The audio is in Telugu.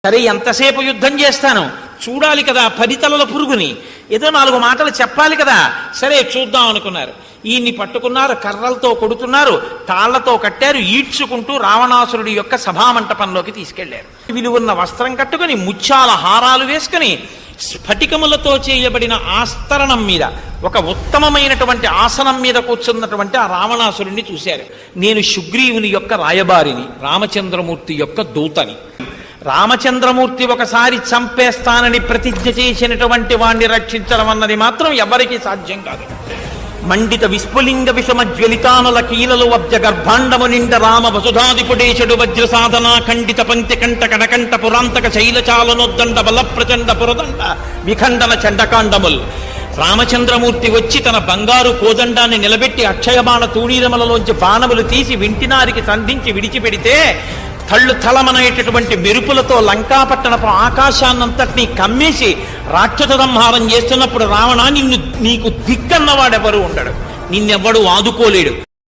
సరే ఎంతసేపు యుద్ధం చేస్తాను, చూడాలి కదా 10 తలల పురుగుని, ఏదో 4 మాటలు చెప్పాలి కదా, సరే చూద్దాం అనుకున్నారు. ఈయన్ని పట్టుకున్నారు, కర్రలతో కొడుతున్నారు, తాళ్లతో కట్టారు, ఈడ్చుకుంటూ రావణాసురుడి యొక్క సభామంటపంలోకి తీసుకెళ్లారు. విలువన్న వస్త్రం కట్టుకుని, ముత్యాల హారాలు వేసుకుని, స్ఫటికములతో చేయబడిన ఆస్తరణం మీద ఒక ఉత్తమమైనటువంటి ఆసనం మీద కూర్చున్నటువంటి ఆ రావణాసురుణ్ణి చూశారు. నేను సుగ్రీవుని యొక్క రాయబారిని, రామచంద్రమూర్తి యొక్క దూతని. రామచంద్రమూర్తి ఒకసారి చంపేస్తానని ప్రతిజ్ఞ చేసినటువంటి వాణ్ణి రక్షించడం అన్నది మాత్రం ఎవరికీ సాధ్యం కాదు. మండిత విస్ఫులింగ విషమ జ్వలితానుల కీలలు వబ్జ గర్భాండము నిండ రామ వసుధాదిపుడేశుడు వజ్ర సాధనా ఖండిత పంక్తి కంట కడకంట పురాంతక శైలచాలనోద్దండ బల ప్రచండ పురదండ విఖండన చండకాండముల్. రామచంద్రమూర్తి వచ్చి తన బంగారు కోదండాన్ని నిలబెట్టి అక్షయబాణ తూణీరములలోంచి బాణములు తీసి వింటినారికి సంధించి విడిచిపెడితే తళ్ళు తలమనేటటువంటి మెరుపులతో లంకాపట్టణపు ఆకాశాన్నంతటినీ కమ్మేసి రాక్షస సంహారం చేస్తున్నప్పుడు రావణ నీకు దిక్కన్నవాడెవరు ఉండడు, నిన్నెవ్వడు ఆదుకోలేడు.